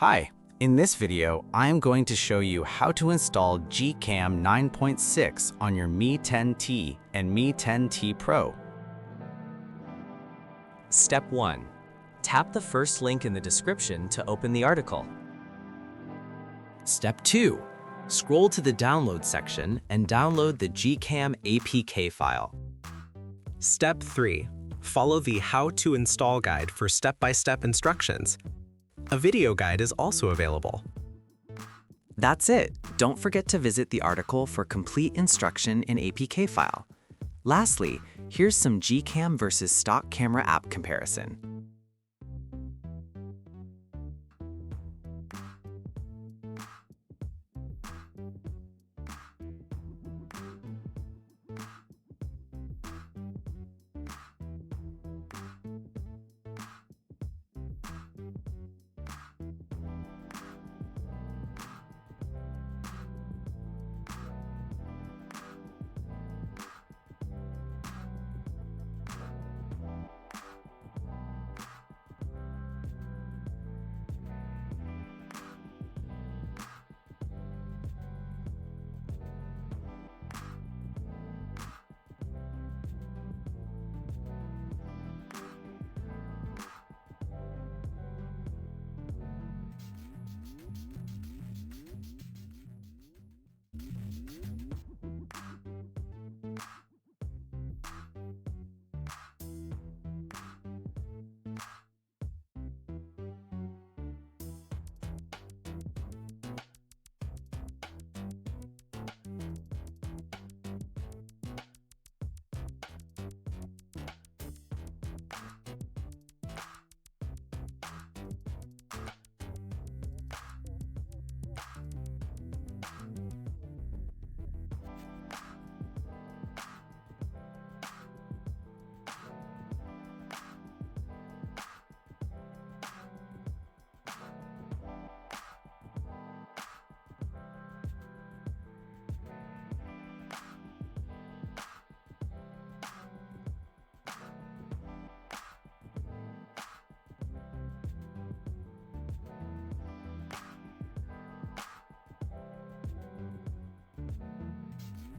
Hi, in this video, I am going to show you how to install GCam 9.6 on your Mi 10T and Mi 10T Pro. Step 1. Tap the first link in the description to open the article. Step 2. Scroll to the download section and download the GCam APK file. Step 3. Follow the How to Install guide for step-by-step instructions. A video guide is also available. That's it. Don't forget to visit the article for complete instruction in APK file. Lastly, here's some GCam versus stock camera app comparison.